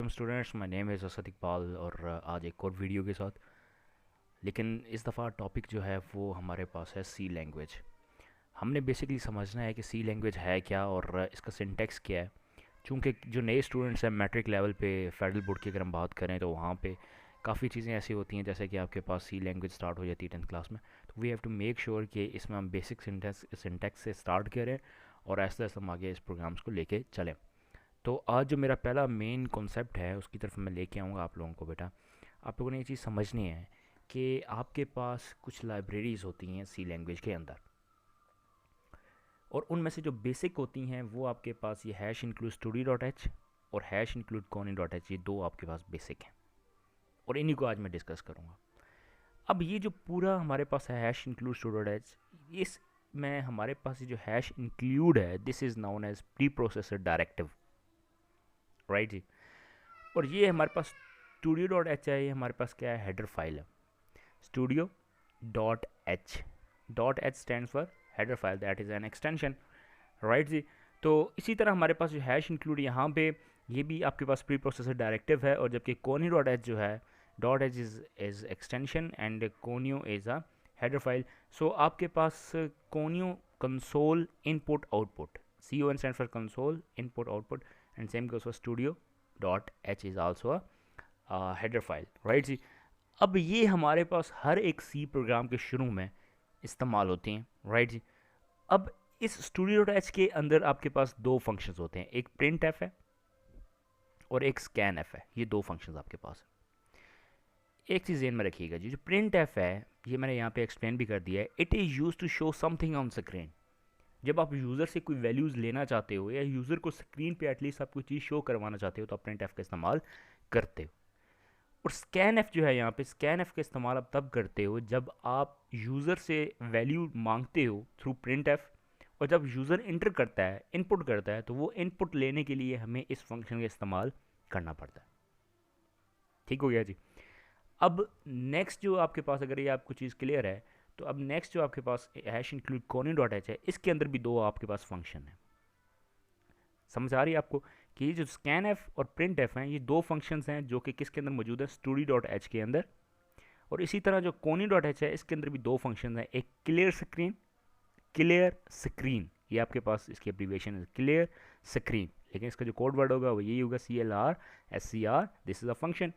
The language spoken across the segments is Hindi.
Students, my name is Asad Iqbal और आज एक और वीडियो के साथ। लेकिन इस दफ़ा टॉपिक जो है वो हमारे पास है सी लैंग्वेज। हमने बेसिकली समझना है कि सी लैंग्वेज है क्या और इसका सिंटेक्स क्या है। चूँकि जो नए स्टूडेंट्स हैं मैट्रिक लेवल पे फेडरल बोर्ड की अगर हम बात करें तो वहाँ पे काफ़ी चीज़ें ऐसी होती हैं, जैसे कि आपके पास सी लैंग्वेज स्टार्ट हो जाती है 10th क्लास में। तो we have to make sure कि इसमें हम बेसिक सिंटेक्स से स्टार्ट करें और ऐसे ऐसे हम आगे इस प्रोग्राम्स को लेके चलें। तो आज जो मेरा पहला मेन कॉन्सेप्ट है उसकी तरफ मैं लेके आऊँगा आप लोगों को। बेटा, आप लोगों ने ये चीज़ समझनी है कि आपके पास कुछ लाइब्रेरीज़ होती हैं सी लैंग्वेज के अंदर, और उनमें से जो बेसिक होती हैं वो आपके पास ये hash include studio dot H और hash include conio dot H, ये दो आपके पास बेसिक हैं और इन्हीं को आज मैं डिस्कस करूँगा। अब ये जो पूरा हमारे पास है hash include studio dot H, इस में हमारे पास ये जो हैश इंक्लूड है this is known as preprocessor directive, right जी। और ये हमारे पास स्टूडियो डॉट एच है, ये हमारे पास क्या है, हेडर फाइल है। Studio dot H stand for header file, that is an extension, right जी। तो इसी तरह हमारे पास जो हैश इंक्लूड यहाँ पे ये भी आपके पास प्री प्रोसेसर डायरेक्टिव है, और जबकि कोनी डॉट एच जो है, dot H is extension and conio is a header file. So आपके पास conio console input output, C O N stand for console input output, and same goes for studio dot H is also a header file, right जी। अब ये हमारे पास हर एक सी प्रोग्राम के शुरू में इस्तेमाल होती हैं, राइट जी। अब इस स्टूडियो डॉट एच के अंदर आपके पास दो फंक्शंस होते हैं, एक प्रिंट एफ है और एक स्कैन एफ है। ये दो फंक्शंस आपके पास है। एक चीज़ ध्यान में रखिएगा जी, जो प्रिंट एफ है ये मैंने यहाँ पे एक्सप्लेन भी कर दिया है। It is use to show something on screen. जब आप यूज़र से कोई वैल्यूज़ लेना चाहते हो या यूज़र को स्क्रीन पे एटलीस्ट आप कोई चीज़ शो करवाना चाहते हो तो आप प्रिंट एफ का इस्तेमाल करते हो। और स्कैन एफ जो है, यहाँ पे स्कैन एफ का इस्तेमाल आप तब करते हो जब आप यूज़र से वैल्यू मांगते हो थ्रू प्रिंट एफ, और जब यूज़र इंटर करता है, इनपुट करता है, तो वो इनपुट लेने के लिए हमें इस फंक्शन का इस्तेमाल करना पड़ता है। ठीक हो गया जी। अब नेक्स्ट जो आपके पास, अगर ये आपको चीज़ क्लियर है, तो अब नेक्स्ट जो आपके पास हैश इंक्लूड कोनी डॉट एच है, इसके अंदर भी दो आपके पास फंक्शन है। समझ आ रही है आपको कि ये जो स्कैन एफ और प्रिंट एफ हैं, ये दो फंक्शंस हैं जो कि किसके अंदर मौजूद है, स्टूडियो डॉट एच के अंदर। और इसी तरह जो कोनी डॉट एच है, इसके अंदर भी दो फंक्शन हैं, एक क्लियर स्क्रीन, ये आपके पास इसकी एब्रीवेशन है क्लियर स्क्रीन, लेकिन इसका जो कोड वर्ड होगा वो यही होगा, CLR SCR, this is a function.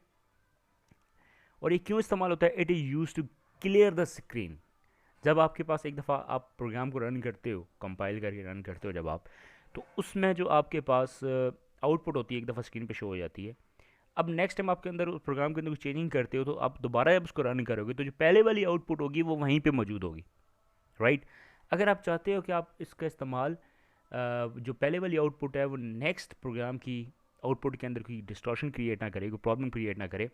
और ये क्यों इस्तेमाल होता है, it is use to clear the screen. जब आपके पास एक दफ़ा आप प्रोग्राम को रन करते हो, कंपाइल करके रन करते हो जब आप, तो उसमें जो आपके पास आउटपुट होती है एक दफ़ा स्क्रीन पे शो हो जाती है। अब नेक्स्ट टाइम आपके अंदर उस प्रोग्राम के अंदर कुछ चेंजिंग करते हो तो आप दोबारा जब उसको रन करोगे तो जो पहले वाली आउटपुट होगी वो वहीं पे मौजूद होगी, राइट। अगर आप चाहते हो कि आप इसका इस्तेमाल जो पहले वाली आउटपुट है वो नेक्स्ट प्रोग्राम की आउटपुट के अंदर कोई डिस्टॉर्शन क्रिएट ना करे, कोई प्रॉब्लम क्रिएट ना करे,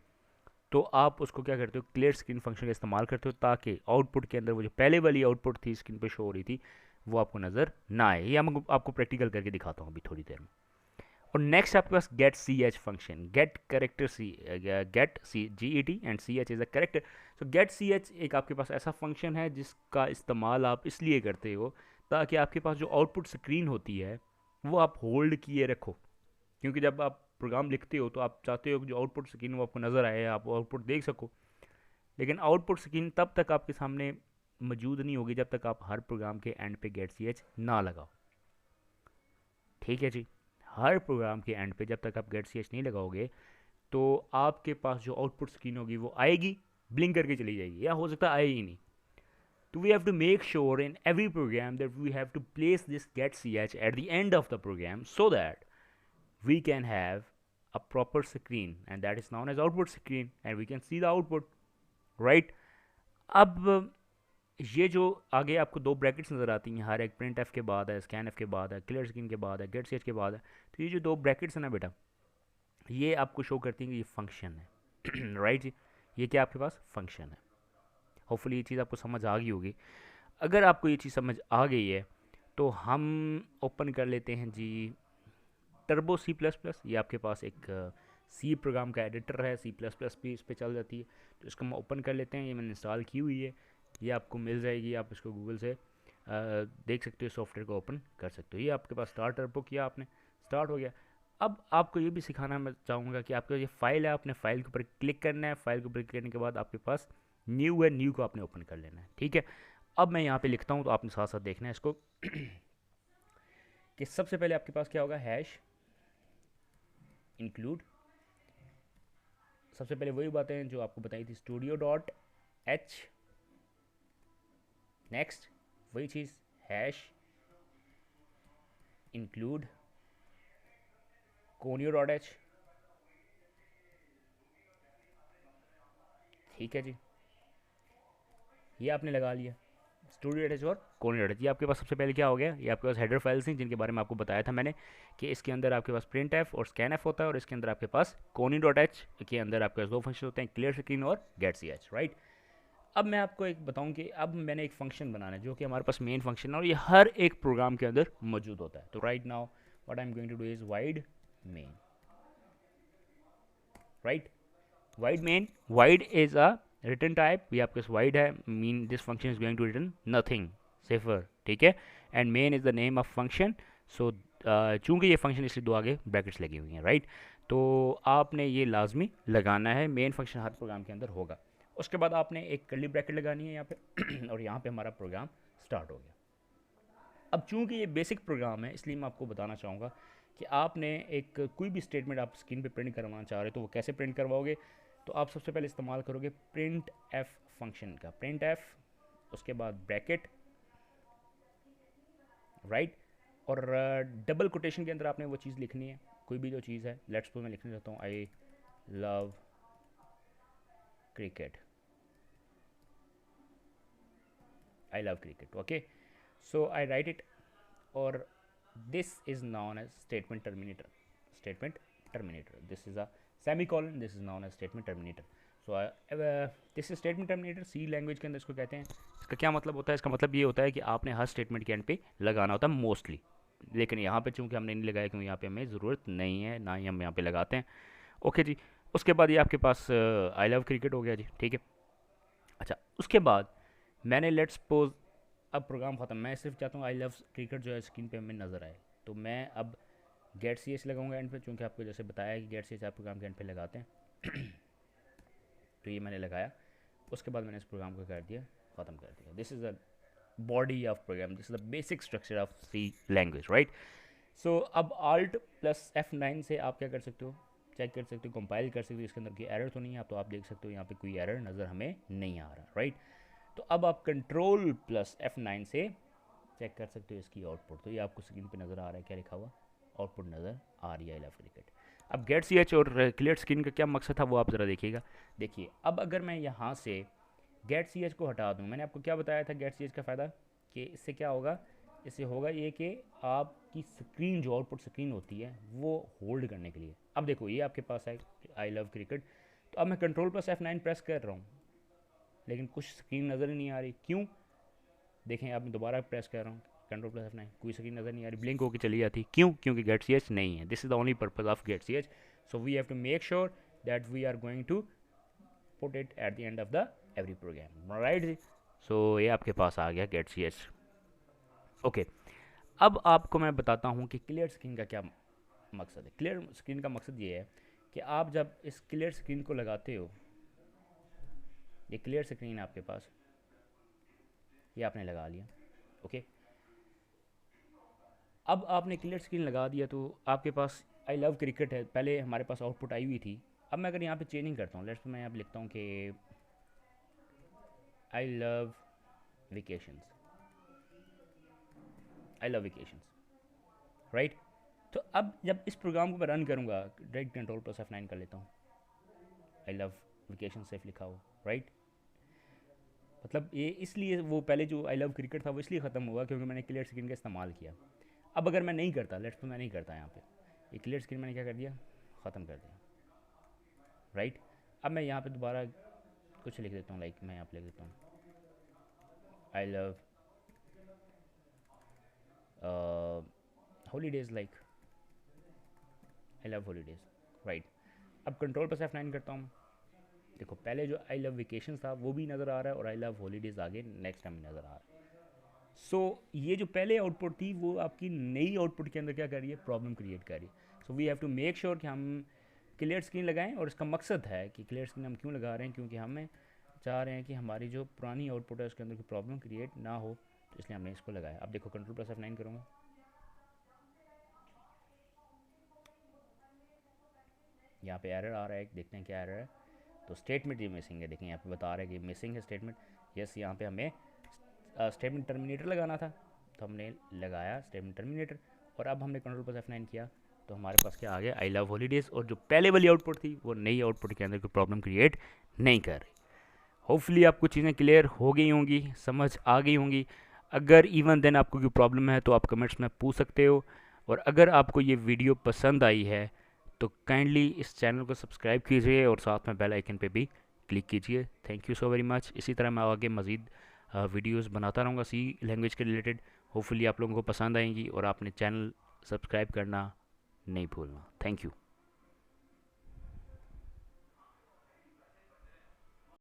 तो आप उसको क्या करते हो, क्लियर स्क्रीन फंक्शन का इस्तेमाल करते हो, ताकि आउटपुट के अंदर वो जो पहले वाली आउटपुट थी स्क्रीन पे शो हो रही थी वो आपको नज़र ना आए। ये मैं आपको प्रैक्टिकल करके दिखाता हूँ अभी थोड़ी देर में। और नेक्स्ट आपके पास get C H function, get character C, get C GET and C H is a character. So get C H एक आपके पास ऐसा फंक्शन है जिसका इस्तेमाल आप इसलिए करते हो ताकि आपके पास जो आउटपुट स्क्रीन होती है वो आप होल्ड किए रखो। क्योंकि जब आप प्रोग्राम लिखते हो तो आप चाहते हो कि जो आउटपुट स्क्रीन वो आपको नज़र आए, आप आउटपुट देख सको। लेकिन आउटपुट स्क्रीन तब तक आपके सामने मौजूद नहीं होगी जब तक आप हर प्रोग्राम के एंड पे गेट सी एच ना लगाओ। ठीक है जी। हर प्रोग्राम के एंड पे जब तक आप गेट सी एच नहीं लगाओगे तो आपके पास जो आउटपुट स्क्रीन होगी वो आएगी, ब्लिंक करके चली जाएगी, या हो सकता है आए ही नहीं। तो we have to make sure in every program that we have to place this गेट सी एच at the end of the program so that we can have a proper screen, and that is known as output screen, and we can see the output, right। अब ये जो आगे आपको दो ब्रैकेट्स नज़र आती हैं, हर एक प्रिंट एफ के बाद है, स्कैन एफ के बाद है, क्लियर स्क्रीन के बाद है, गेट सी एच के बाद है। तो ये जो दो ब्रैकेट्स हैं ना बेटा, ये आपको शो करती हैं कि ये फंक्शन है राइट जी। ये क्या आपके पास फंक्शन है। होपफुली ये चीज़ आपको समझ आ गई होगी। अगर आपको ये चीज़ समझ आ गई है तो हम ओपन कर लेते हैं जी टर्बो C++। ये आपके पास एक सी प्रोग्राम का एडिटर है, C++ भी इस पर चल जाती है। तो इसको हम ओपन कर लेते हैं, ये मैंने इंस्टॉल की हुई है, ये आपको मिल जाएगी, आप इसको गूगल से देख सकते हो, सॉफ्टवेयर को ओपन कर सकते हो। ये आपके पास स्टार्ट टर्बो किया आपने, स्टार्ट हो गया। अब आपको ये भी सिखाना मैं चाहूँगा कि आपका ये फाइल है, आपने फाइल के ऊपर क्लिक करना है, फाइल के ऊपर क्लिक करने के बाद आपके पास न्यू है, न्यू को आपने ओपन कर लेना है, ठीक है। अब मैं यहाँ पे लिखता हूँ तो आपने साथ साथ देखना है इसको कि सबसे पहले आपके पास क्या होगा, हैश इंक्लूड, सबसे पहले वही बातें हैं जो आपको बताई थी, स्टूडियो डॉट एच, नेक्स्ट वही चीज़, hash include conio dot H, ठीक है जी, ये आपने लगा लिया स्टूडियो डॉट एच और कोनियो डॉट एच। ये आपके पास सबसे पहले क्या हो गया, ये आपके पास हेडर फाइल्स हैं जिनके बारे में आपको बताया था मैंने कि इसके अंदर आपके पास प्रिंट एफ और स्कैन एफ होता है, और इसके अंदर आपके पास कोनी डॉट एच के अंदर आपके पास दो फंक्शन होते हैं, क्लियर स्क्रीन और गेट सी एच, राइट। अब मैं आपको एक बताऊं कि अब मैंने एक फंक्शन बनाना है जो कि हमारे पास मेन फंक्शन है और ये हर एक प्रोग्राम के अंदर मौजूद होता है। तो right now what I am going to do is void main, right, void main, void is a return type, ये आपके पास वाइड है, mean this function is going to return nothing सिफर, ठीक है, and main is the name of function. So चूंकि ये फंक्शन इसलिए दो आगे ब्रैकेट्स लगी हुई हैं, राइट। तो आपने ये लाजमी लगाना है, मेन फंक्शन हर प्रोग्राम के अंदर होगा। उसके बाद आपने एक कर्ली ब्रैकेट लगानी है यहाँ पे और यहाँ पे हमारा प्रोग्राम स्टार्ट हो गया। अब चूंकि ये बेसिक प्रोग्राम है इसलिए मैं आपको बताना चाहूँगा कि आपने एक कोई भी स्टेटमेंट आप स्क्रीन पे प्रिंट करवाना चाह रहे हो तो वो कैसे प्रिंट करवाओगे। तो आप सबसे पहले इस्तेमाल करोगे प्रिंट एफ फंक्शन का, प्रिंट एफ, उसके बाद ब्रैकेट, राइट, और डबल कोटेशन के अंदर आपने वो चीज़ लिखनी है, कोई भी जो चीज़ है। लेट्स सपोज मैं लिखना चाहता हूँ I love cricket, I love cricket, okay, so I right it, और this is known as statement terminator, statement terminator, this is a semicolon, this is known as statement terminator। so this is statement terminator, C language के अंदर इसको कहते हैं। इसका क्या मतलब होता है, इसका मतलब ये होता है कि आपने हर स्टेटमेंट के एंड पे लगाना होता है मोस्टली, लेकिन यहाँ पे चूंकि हमने नहीं लगाया क्योंकि यहाँ पे हमें ज़रूरत नहीं है, ना ही हम यहाँ पे लगाते हैं, ओके जी। उसके बाद ये आपके पास आई लव क्रिकेट हो गया जी, ठीक है। अच्छा, उसके बाद मैंने लेट्स सपोज अब प्रोग्राम ख़त्म, मैं सिर्फ चाहता हूँ आई लव क्रिकेट जो है स्क्रीन पे हमें नज़र आए, तो मैं अब गेट सी एच लगाऊंगा एंड पे, चूँकि आपको जैसे बताया कि गेट सी एच आप प्रोग्राम के एंड पे लगाते हैं तो ये मैंने लगाया। उसके बाद मैंने इस प्रोग्राम को कर दिया, ख़त्म कर दिया। This is the body of program, this is the basic structure of C language, right. So अब आल्ट प्लस F9 से आप क्या कर सकते हो, चेक कर सकते हो, कंपाइल कर सकते हो इसके अंदर कोई एरर तो नहीं है, तो आप देख सकते हो यहाँ पे कोई एरर नज़र हमें नहीं आ रहा, राइट। तो अब आप कंट्रोल प्लस F9 से चेक कर सकते हो इसकी आउटपुट, तो ये आपको स्क्रीन पे नज़र आ रहा है, क्या लिखा हुआ, आउटपुट नज़र आ रही है आई लव क्रिकेट। अब गेट सी एच और क्लियर स्क्रीन का क्या मकसद था वो आप ज़रा देखिएगा। देखिए अब अगर मैं यहाँ से गेट सी एच को हटा दूँ, मैंने आपको क्या बताया था गेट सी एच का फ़ायदा, कि इससे क्या होगा, इससे होगा ये कि आपकी स्क्रीन जो आउटपुट स्क्रीन होती है वो होल्ड करने के लिए। अब देखो ये आपके पास है आई लव क्रिकेट, तो अब मैं कंट्रोल प्लस F9 प्रेस कर रहा हूँ लेकिन कुछ स्क्रीन नज़र ही नहीं आ रही, क्यों, देखें अब मैं दोबारा प्रेस कर रहा हूँ कंट्रोल प्लस F9, कोई स्क्रीन नज़र नहीं आ रही, ब्लिंक होकर चली जाती, क्यों, क्योंकि गेट सी एच नहीं है। This is the only purpose of get C H, so we have to make sure that we are going to put it at the end of the every program, right जी। सो ये आपके पास आ गया गेट सी एच, ओके। अब आपको मैं बताता हूँ कि क्लियर स्क्रीन का क्या मकसद है। क्लियर स्क्रीन का मकसद ये है कि आप जब इस क्लियर स्क्रीन को लगाते हो, ये क्लियर स्क्रीन आपके पास, ये आपने लगा लिया, ओके। अब आपने क्लियर स्क्रीन लगा दिया तो आपके पास आई लव क्रिकेट है, पहले हमारे पास आउटपुट आई हुई थी। अब मैं अगर यहाँ पे चेंजिंग करता हूँ, लेट्स मैं यहाँ पे लिखता हूँ कि I love vacations, I love vacations, right. तो अब जब इस प्रोग्राम को मैं रन करूँगा, डायरेक्ट कंट्रोल प्लस F9 कर लेता हूँ, आई लव वेकेशन सेफ लिखा हो, राइट। मतलब ये इसलिए वो पहले जो आई लव क्रिकेट था वो इसलिए ख़त्म हुआ क्योंकि मैंने क्लियर स्क्रीन का इस्तेमाल किया। अब अगर मैं नहीं करता, लेट्स तो मैं नहीं करता यहाँ पे, ये क्लियर स्क्रीन मैंने क्या कर दिया, ख़त्म कर दिया, राइट। अब मैं यहाँ पे दोबारा कुछ लिख देता हूँ, लाइक मैं यहाँ पे लिख देता हूँ I love holidays, like I love holidays, right. अब कंट्रोल प्लस F9 करता हूँ, देखो पहले जो आई लव वेकेशन था वो भी नज़र आ रहा है और आई लव हॉलीडेज़ आगे नेक्स्ट टाइम नज़र आ रहा है। सो ये जो पहले आउटपुट थी वो आपकी नई आउटपुट के अंदर क्या कर रही है, प्रॉब्लम क्रिएट कर रही है, so we have to make sure कि हम क्लियर स्क्रीन लगाएं, और इसका मकसद है कि क्लियर स्क्रीन हम क्यों लगा रहे हैं, क्योंकि हमें चाह रहे हैं कि हमारी जो पुरानी आउटपुट है उसके अंदर कोई प्रॉब्लम क्रिएट ना हो, तो इसलिए हमने इसको लगाया। अब देखो Ctrl+F9 करूँगा, यहाँ पे एरर आ रहा है, देखते हैं क्या एरर है। तो स्टेटमेंट ये मिसिंग है, देखें यहाँ पे बता रहा है कि मिसिंग है स्टेटमेंट। यस, यहाँ पे हमें स्टेटमेंट टर्मिनेटर लगाना था, तो हमने लगाया स्टेटमेंट टर्मिनेटर, और अब हमने Ctrl+F9 किया तो हमारे पास क्या आ गया, आई लव हॉलीडेज़, और जो पहले वाली आउटपुट थी वो नई आउटपुट के अंदर कोई प्रॉब्लम क्रिएट नहीं कर रही। होपफुली आपको चीज़ें क्लियर हो गई होंगी, समझ आ गई होंगी। अगर इवन देन आपको कोई प्रॉब्लम है तो आप कमेंट्स में पूछ सकते हो, और अगर आपको ये वीडियो पसंद आई है तो काइंडली इस चैनल को सब्सक्राइब कीजिए और साथ में बेल आइकन पे भी क्लिक कीजिए। Thank you so very much. इसी तरह मैं आगे मज़ीद वीडियोस बनाता रहूँगा सी लैंग्वेज के रिलेटेड। होपफुली आप लोगों को पसंद आएंगी, और आपने चैनल सब्सक्राइब करना नहीं भूलना। Thank you.